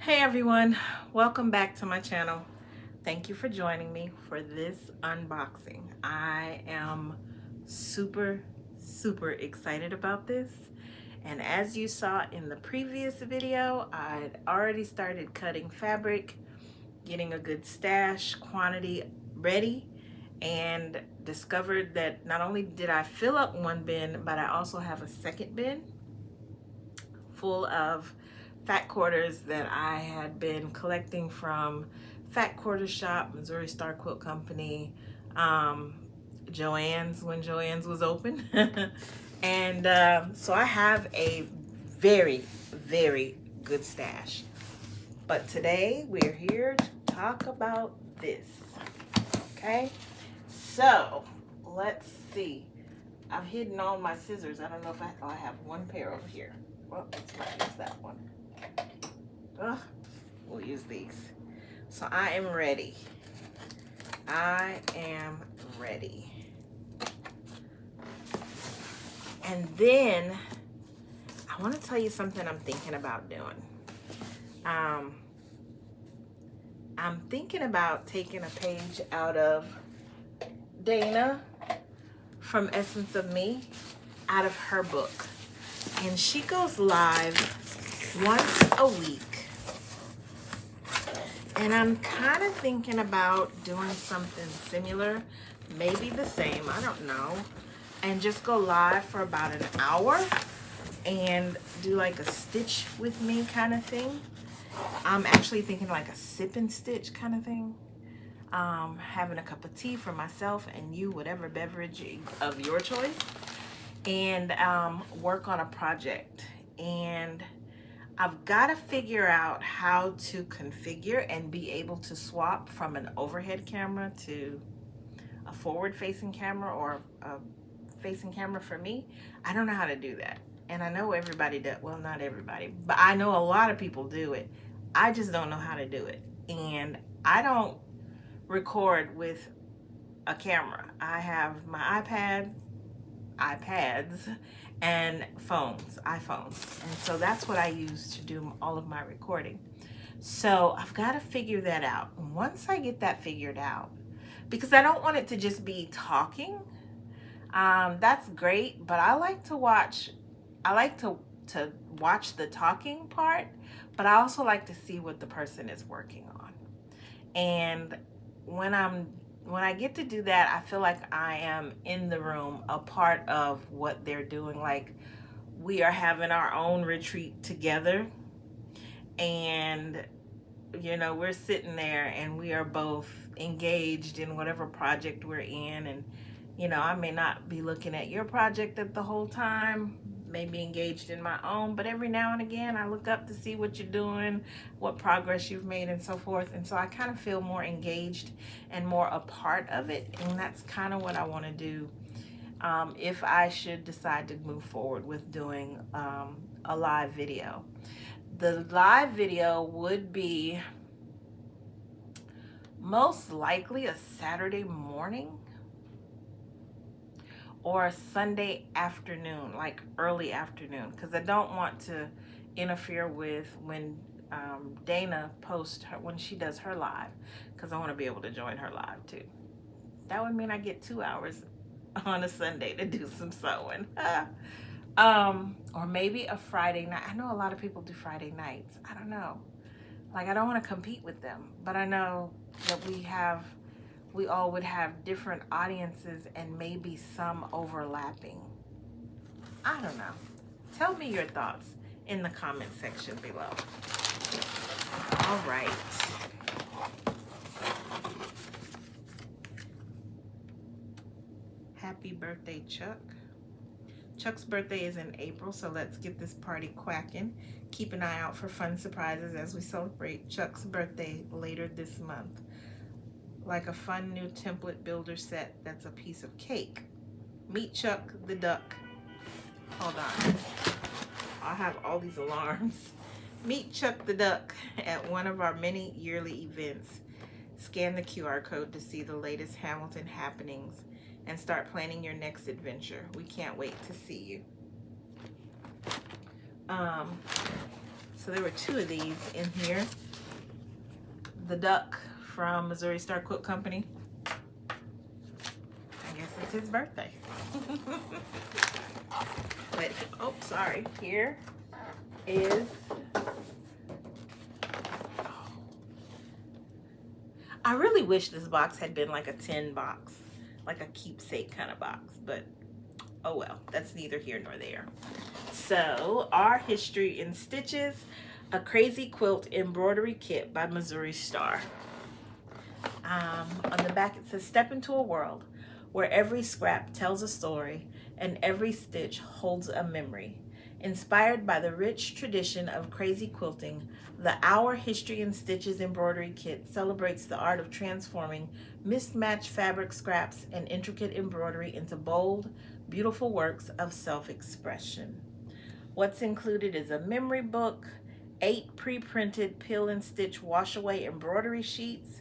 Hey everyone, welcome back to my channel. Thank you for joining me for this unboxing. I am super excited about this. And as you saw in the previous video, I'd already started cutting fabric, getting a good stash quantity ready, and discovered that not only did I fill up one bin, but I also have a second bin full of fat quarters that I had been collecting from Fat Quarter Shop, Missouri Star Quilt Company, Joann's when Joann's was open. And so I have a very good stash. But today we're here to talk about this. Okay, so let's see. I've hidden all my scissors. I don't know if I have one pair over here. Well, let's not use that one. Ugh, we'll use these. So I am ready. I am ready. And then I want to tell you something I'm thinking about doing. I'm thinking about taking a page out of Dana from Essence of Me, out of her book. And she goes live once a week. And I'm kind of thinking about doing something similar, maybe the same, I don't know. And just go live for about an hour and do like a stitch with me kind of thing. I'm actually thinking like a sip and stitch kind of thing. Having a cup of tea for myself and you, whatever beverage of your choice. And work on a project. And I've got to figure out how to configure and be able to swap from an overhead camera to a forward-facing camera, or a facing camera for me. I don't know how to do that. And I know everybody does. Well, not everybody, but I know a lot of people do it. I just don't know how to do it. And I don't record with a camera. I have my iPads, and iPhones. And so that's what I use to do all of my recording. So I've got to figure that out. Once I get that figured out, because I don't want it to just be talking. That's great, but I like to watch the talking part, but I also like to see what the person is working on. And when I get to do that, I feel like I am in the room, a part of what they're doing. Like we are having our own retreat together, and you know, we're sitting there and we are both engaged in whatever project we're in. And you know, I may not be looking at your project at the whole time, maybe engaged in my own, but every now and again I look up to see what you're doing, what progress you've made, and so forth. And so I kind of feel more engaged and more a part of it. And that's kind of what I want to do if I should decide to move forward with doing a live video. The live video would be most likely a Saturday morning or a Sunday afternoon, like early afternoon, because I don't want to interfere with when Dana posts when she does her live, because I want to be able to join her live too. That would mean I get 2 hours on a Sunday to do some sewing. Or maybe a Friday night. I know a lot of people do Friday nights. I don't know. Like, I don't want to compete with them, but I know that we all would have different audiences and maybe some overlapping. I don't know. Tell me your thoughts in the comment section below. All right. Happy birthday, Chuck. Chuck's birthday is in April, so let's get this party quacking. Keep an eye out for fun surprises as we celebrate Chuck's birthday later this month. Like a fun new template builder set that's a piece of cake. Meet Chuck the duck. Hold on. I have all these alarms. Meet Chuck the duck at one of our many yearly events. Scan the QR code to see the latest Hamilton happenings and start planning your next adventure. We can't wait to see you. So there were 2 of these in here. The duck from Missouri Star Quilt Company. I guess it's his birthday. But, oh, sorry. Here is, I really wish this box had been like a tin box, like a keepsake kind of box, but oh well, that's neither here nor there. So, Our History in Stitches, a Crazy Quilt Embroidery Kit by Missouri Star. On the back it says, step into a world where every scrap tells a story and every stitch holds a memory. Inspired by the rich tradition of crazy quilting, the Our History in Stitches embroidery kit celebrates the art of transforming mismatched fabric scraps and intricate embroidery into bold, beautiful works of self-expression. What's included is a memory book, 8 pre-printed peel and stitch wash away embroidery sheets,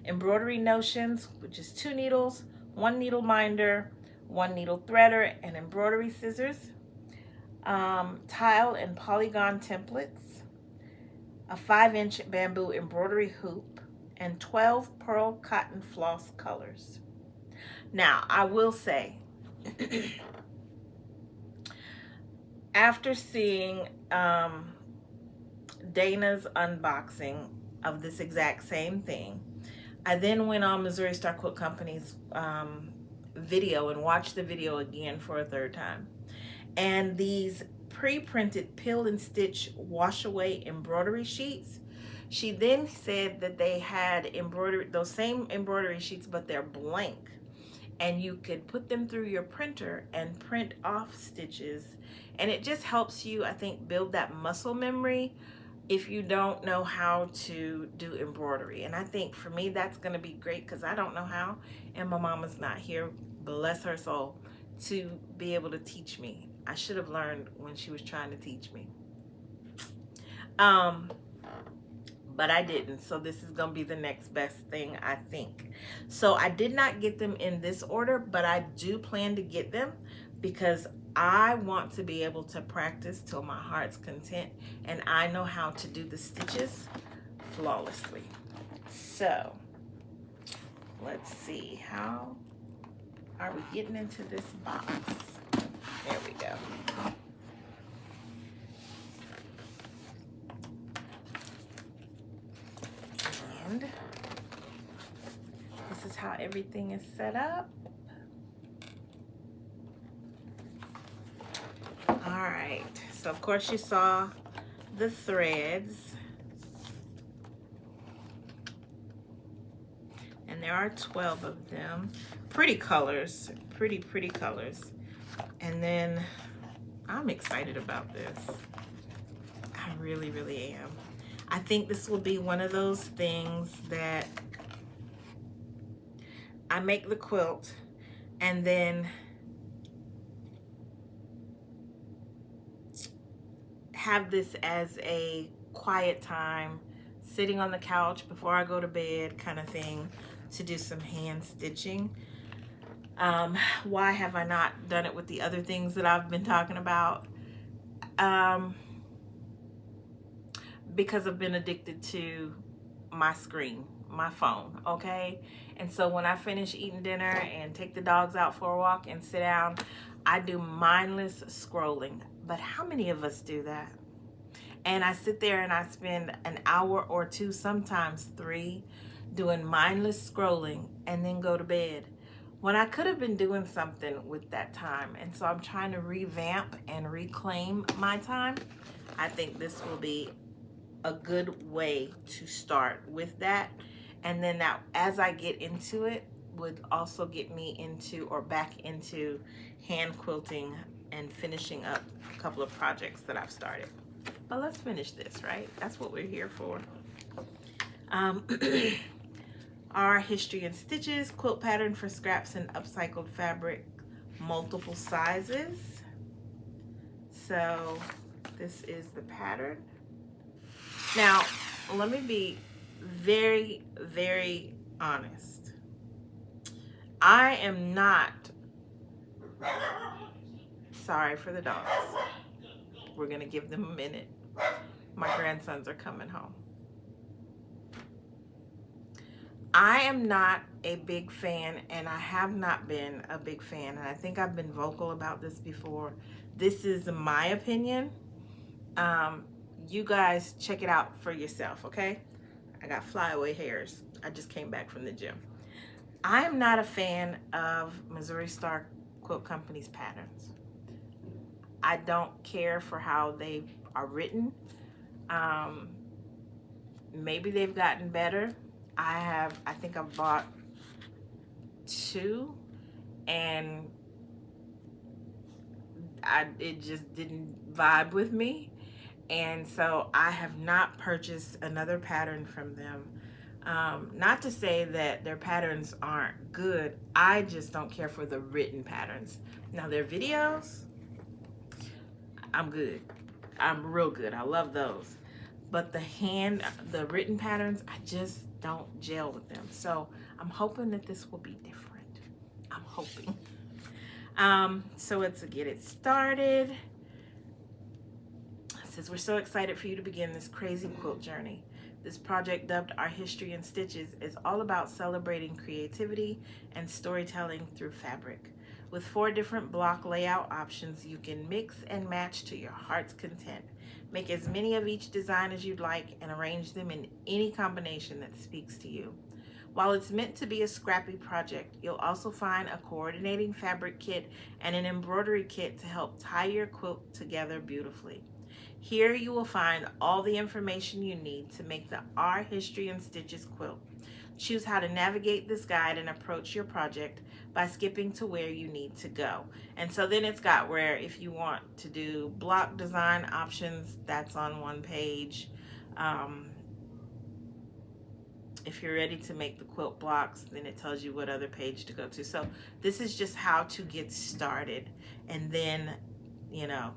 embroidery notions, which is 2 needles, 1 needle minder, 1 needle threader, and embroidery scissors, tile and polygon templates, a 5-inch bamboo embroidery hoop, and 12 pearl cotton floss colors. Now, I will say, after seeing Dana's unboxing of this exact same thing, I then went on Missouri Star Quilt Company's video and watched the video again for a 3rd time. And these pre-printed peel and stitch wash away embroidery sheets, she then said that they had embroidery, those same embroidery sheets, but they're blank. And you could put them through your printer and print off stitches. And it just helps you, I think, build that muscle memory if you don't know how to do embroidery. And I think for me, that's gonna be great because I don't know how, and my mama's not here, bless her soul, to be able to teach me. I should have learned when she was trying to teach me. But I didn't, so this is gonna be the next best thing, I think. So I did not get them in this order, but I do plan to get them because I want to be able to practice till my heart's content, and I know how to do the stitches flawlessly. So let's see, how are we getting into this box? There we go. And this is how everything is set up. All right, so of course you saw the threads. And there are 12 of them. Pretty colors, pretty colors. And then I'm excited about this. I really am. I think this will be one of those things that I make the quilt and then have this as a quiet time, sitting on the couch before I go to bed kind of thing, to do some hand stitching. Why have I not done it with the other things that I've been talking about? Because I've been addicted to my screen, my phone, okay? And so when I finish eating dinner and take the dogs out for a walk and sit down, I do mindless scrolling. But how many of us do that? And I sit there and I spend an hour or 2, sometimes 3, doing mindless scrolling and then go to bed, when I could have been doing something with that time. And so I'm trying to revamp and reclaim my time. I think this will be a good way to start with that. And then now, as I get into it, would also get me into, or back into, hand quilting and finishing up a couple of projects that I've started. But let's finish this, right? That's what we're here for. Our History in Stitches, quilt pattern for scraps and upcycled fabric, multiple sizes. So this is the pattern. Now, let me be very honest. I am not, sorry for the dogs. We're gonna give them a minute. My grandsons are coming home. I am not a big fan, and I have not been a big fan, and I think I've been vocal about this before. This is my opinion. Um, you guys check it out for yourself, okay? I got flyaway hairs. I just came back from the gym. I am not a fan of Missouri Star Quilt Company's patterns. I don't care for how they are written. Um, Maybe they've gotten better. I think I've bought two, and it just didn't vibe with me. And so I have not purchased another pattern from them. Not to say that their patterns aren't good. I just don't care for the written patterns. Now their videos, I'm good. I'm real good. I love those. But the written patterns, I just don't gel with them. So I'm hoping that this will be different. I'm hoping. So let's get it started. It says, we're so excited for you to begin this crazy quilt journey. This project, dubbed Our History in Stitches, is all about celebrating creativity and storytelling through fabric. With 4 different block layout options, you can mix and match to your heart's content. Make as many of each design as you'd like and arrange them in any combination that speaks to you. While it's meant to be a scrappy project, you'll also find a coordinating fabric kit and an embroidery kit to help tie your quilt together beautifully. Here you will find all the information you need to make the Our History in Stitches quilt. Choose how to navigate this guide and approach your project by skipping to where you need to go. And so then it's got where if you want to do block design options, that's on one page. If you're ready to make the quilt blocks, then it tells you what other page to go to. So this is just how to get started. And then, you know,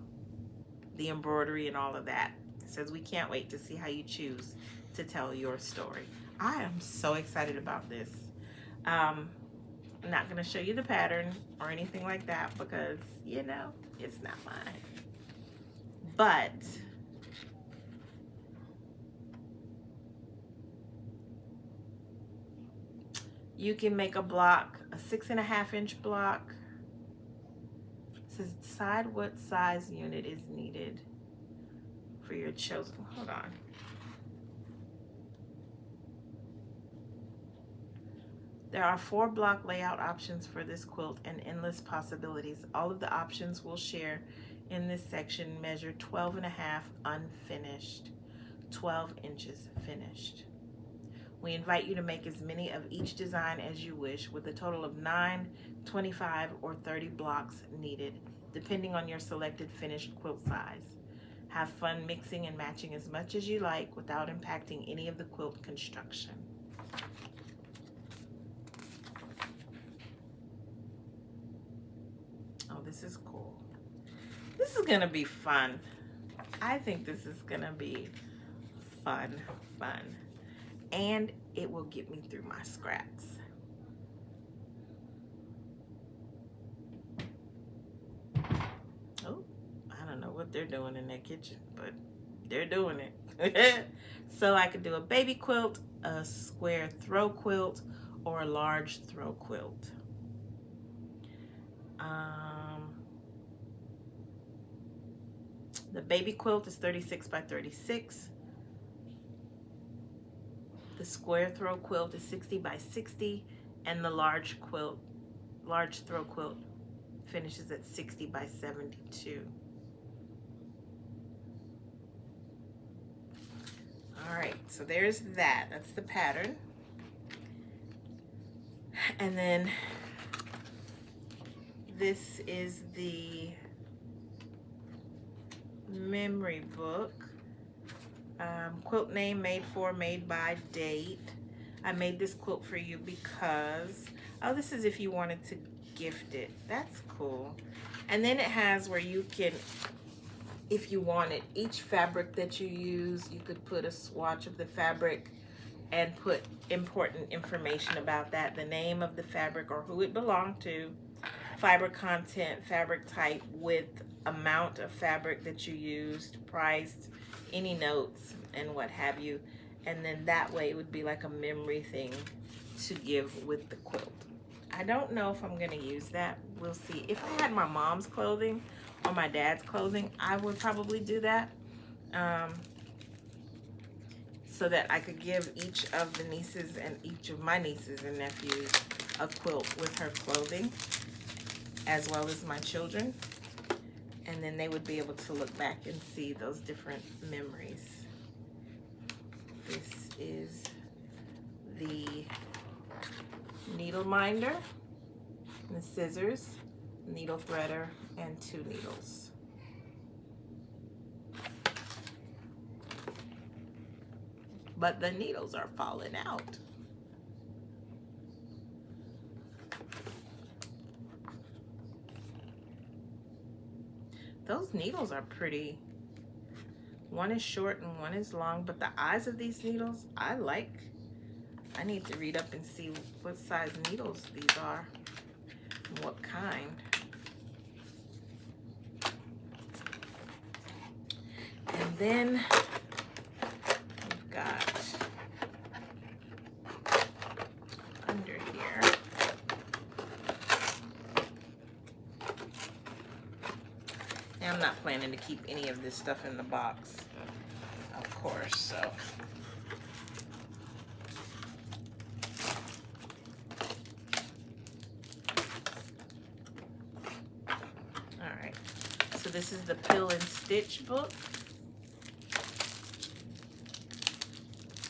the embroidery and all of that. It says we can't wait to see how you choose to tell your story. I am so excited about this. I'm not going to show you the pattern or anything like that because, you know, it's not mine. But you can make a block, a 6.5-inch block. It says decide what size unit is needed for your chosen. Hold on. There are 4 block layout options for this quilt and endless possibilities. All of the options we'll share in this section measure 12.5 unfinished, 12 inches finished. We invite you to make as many of each design as you wish, with a total of 9, 25, or 30 blocks needed, depending on your selected finished quilt size. Have fun mixing and matching as much as you like without impacting any of the quilt construction. Oh, this is cool. This is gonna be fun. I think this is gonna be fun. And it will get me through my scraps. Oh, I don't know what they're doing in their kitchen, but they're doing it. So I could do a baby quilt, a square throw quilt, or a large throw quilt. The baby quilt is 36 by 36. The square throw quilt is 60 by 60, and the large throw quilt finishes at 60 by 72. All right, so there's that. That's the pattern. And then this is the memory book. Quilt name, made for, made by, date. I made this quilt for you because, oh, this is if you wanted to gift it. That's cool. And then it has where you can, if you wanted, each fabric that you use, you could put a swatch of the fabric and put important information about that, the name of the fabric or who it belonged to, fiber content, fabric type, width, amount of fabric that you used, priced, any notes and what have you. And then that way it would be like a memory thing to give with the quilt. I don't know if I'm gonna use that. We'll see. If I had my mom's clothing or my dad's clothing, I would probably do that. So that I could give each of the nieces and each of my nieces and nephews a quilt with her clothing, as well as my children. And then they would be able to look back and see those different memories. This is the needle minder, the scissors, needle threader, and 2 needles. But the needles are falling out. Those needles are pretty. One is short and one is long, but the eyes of these needles, I like. I need to read up and see what size needles these are and what kind. And then we've got under here, now I'm not planning to keep any of this stuff in the box, of course, so. All right, so this is the Pill and Stitch book.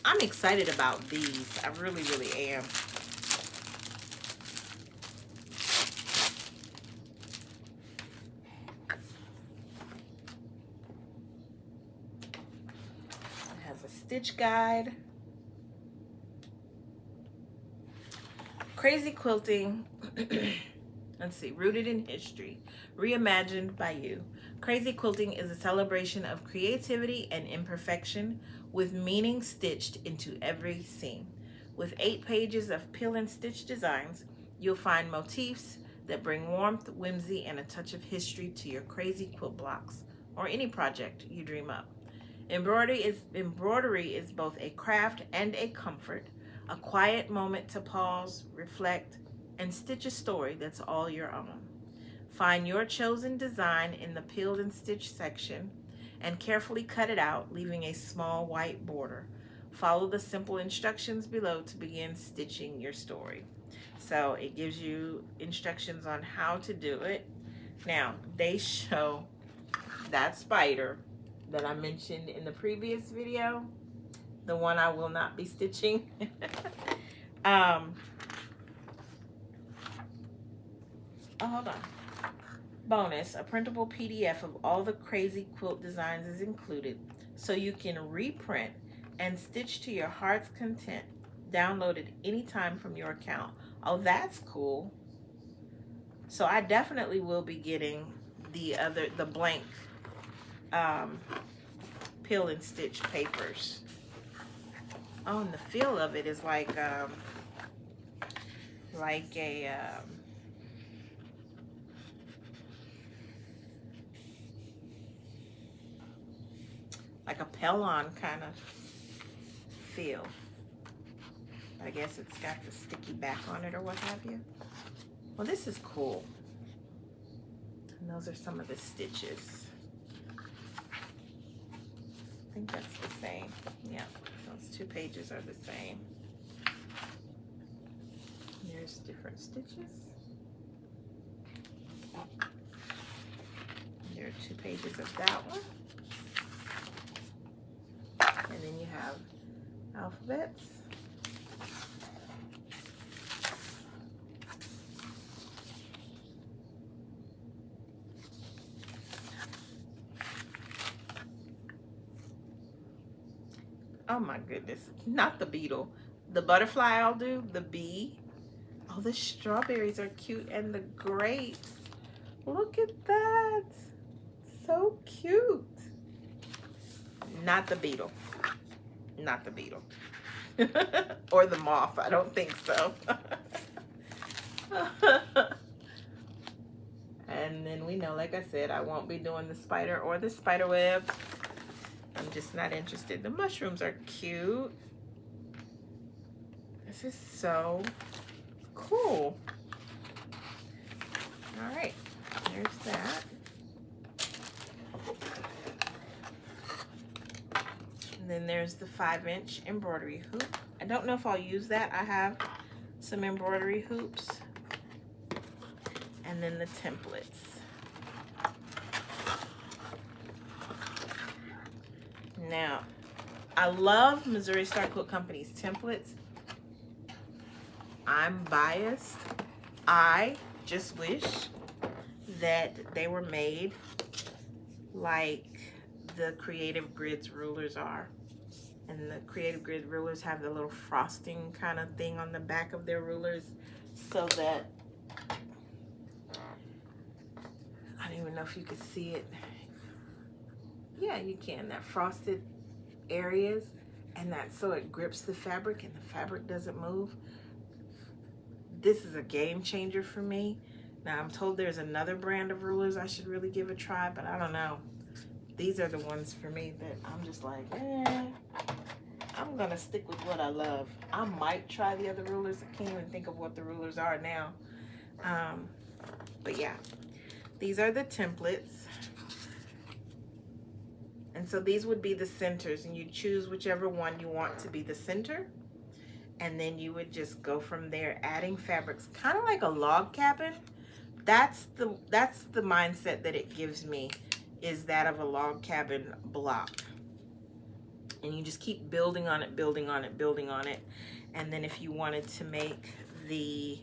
I'm excited about these. I really, really am. It has a stitch guide. Crazy quilting. Let's see, rooted in history, reimagined by you. Crazy quilting is a celebration of creativity and imperfection, with meaning stitched into every seam. With 8 pages of pill and stitch designs, you'll find motifs that bring warmth, whimsy, and a touch of history to your crazy quilt blocks or any project you dream up. Embroidery is both a craft and a comfort, a quiet moment to pause, reflect, and stitch a story that's all your own. Find your chosen design in the Peel and Stitch section and carefully cut it out, leaving a small white border. Follow the simple instructions below to begin stitching your story. So it gives you instructions on how to do it. Now, they show that spider that I mentioned in the previous video, the one I will not be stitching. Oh, hold on. Bonus, a printable PDF of all the crazy quilt designs is included, so you can reprint and stitch to your heart's content. Download it anytime from your account. Oh, that's cool. So I definitely will be getting the blank Peel and Stitch papers. Oh, and the feel of it is like a Pellon kind of feel. I guess it's got the sticky back on it or what have you. Well, this is cool. And those are some of the stitches. I think that's the same. Yeah, those 2 pages are the same. There's different stitches. There are 2 pages of that one. And then you have alphabets. Oh my goodness, not the beetle. The butterfly I'll do, the bee. Oh, the strawberries are cute and the grapes. Look at that. So cute. Not the beetle. Not the beetle. Or the moth, I don't think so. And then we know, like I said, I won't be doing the spider or the spider web. I'm just not interested. The mushrooms are cute. This is so cool. All right, there's that. And then there's the 5-inch embroidery hoop. I don't know if I'll use that. I have some embroidery hoops. And then the templates. Now, I love Missouri Star Quilt Company's templates. I'm biased. I just wish that they were made like the Creative Grids rulers are. And the Creative Grid rulers have the little frosting kind of thing on the back of their rulers, so that, I don't even know if you could see it. Yeah, you can. That frosted areas, and that so it grips the fabric and the fabric doesn't move. This is a game changer for me. Now, I'm told there's another brand of rulers I should really give a try, but I don't know. These are the ones for me that I'm just like, I'm gonna stick with what I love. I might try the other rulers. I can't even think of what the rulers are now. But yeah, these are the templates. And so these would be the centers, and you choose whichever one you want to be the center. And then you would just go from there, adding fabrics, kind of like a log cabin. That's the mindset that it gives me, is that of a log cabin block. And you just keep building on it, building on it, building on it. And then if you wanted to make the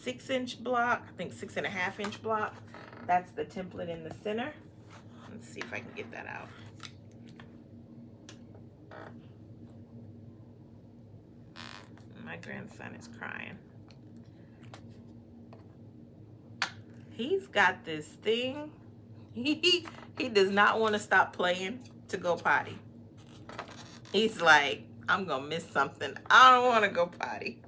6-inch block, I think 6.5-inch block, that's the template in the center. Let's see if I can get that out. My grandson is crying. He's got this thing. He does not want to stop playing to go potty. He's like, I'm gonna miss something. I don't want to go potty.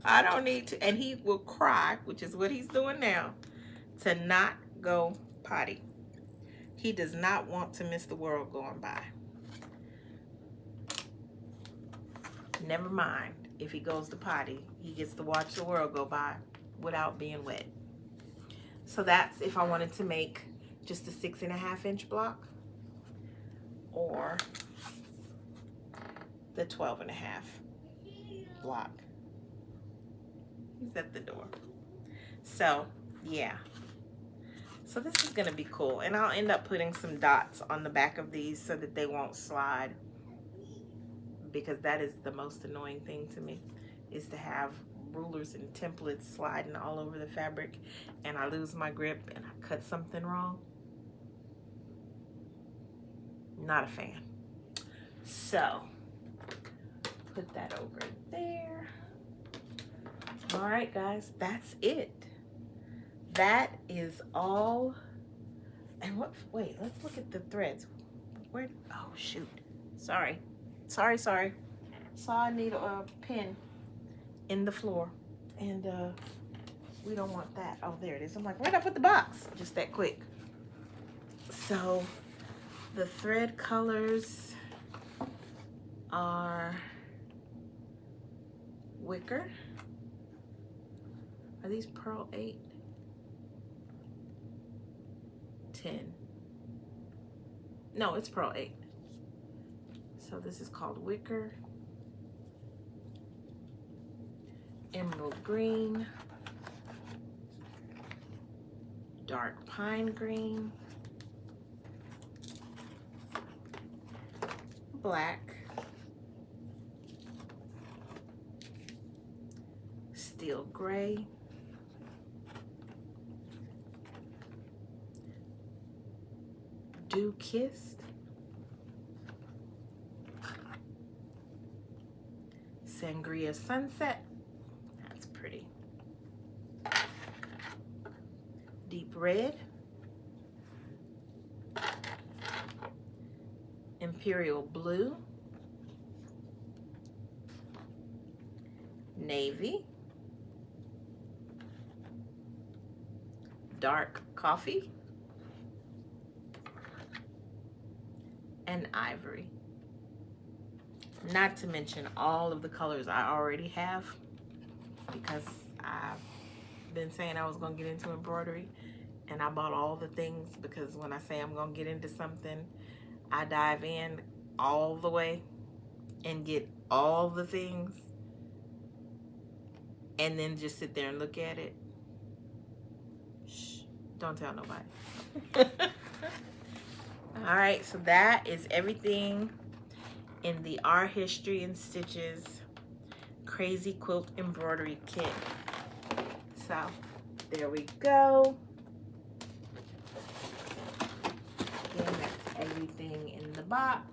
I don't need to. And he will cry, which is what he's doing now, to not go potty. He does not want to miss the world going by. Never mind, if he goes to potty, he gets to watch the world go by without being wet. So that's if I wanted to make just a 6.5-inch block, or the 12.5 block. He's at the door. So yeah, so this is gonna be cool, and I'll end up putting some dots on the back of these so that they won't slide, because that is the most annoying thing to me, is to have rulers and templates sliding all over the fabric and I lose my grip and I cut something wrong. Not a fan. So put that over there. All right, guys, that's it. That is all. And what, wait, let's look at the threads. Where, oh shoot, sorry. Saw a needle, pin in the floor, and we don't want that. Oh, there it is. I'm like, where'd I put the box? Just that quick. So the thread colors are wicker. Are these pearl 8? 10. No, it's pearl 8. So this is called wicker. Emerald green. Dark pine green. Black. Steel gray. Dew kissed. Sangria sunset. That's pretty. Deep red. Imperial blue. Navy. Dark coffee. and ivory. Not to mention all of the colors I already have, because I've been saying I was going to get into embroidery, and I bought all the things, because when I say I'm going to get into something, I dive in all the way and get all the things, and then just sit there and look at it. Shh, don't tell nobody. All right, so that is everything in the Art History and Stitches Crazy Quilt Embroidery Kit. So there we go. Again, that's everything in the box.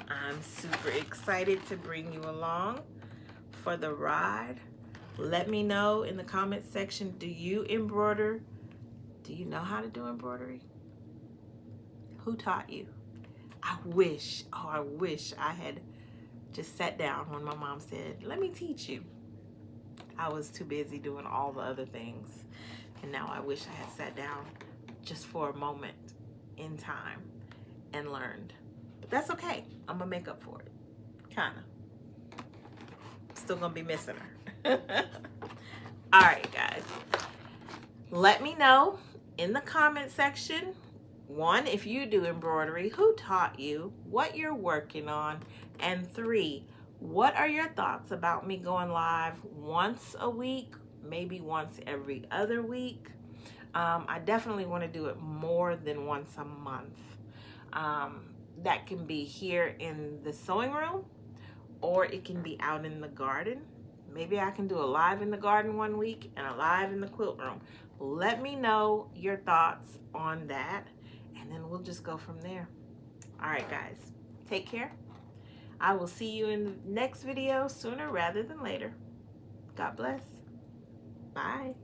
I'm super excited to bring you along for the ride. Let me know in the comment section, do you embroider? Do you know how to do embroidery? Who taught you? I wish I had just sat down when my mom said, let me teach you. I was too busy doing all the other things. And now I wish I had sat down just for a moment in time and learned. But that's okay. I'm gonna make up for it. Kinda. Still gonna be missing her. All right, guys. Let me know in the comment section, 1, if you do embroidery, who taught you, what you're working on, and 3, what are your thoughts about me going live once a week, maybe once every other week? I definitely want to do it more than once a month. That can be here in the sewing room, or it can be out in the garden. Maybe I can do a live in the garden one week and a live in the quilt room. Let me know your thoughts on that, and then we'll just go from there. All right, guys, take care. I will see you in the next video sooner rather than later. God bless. Bye.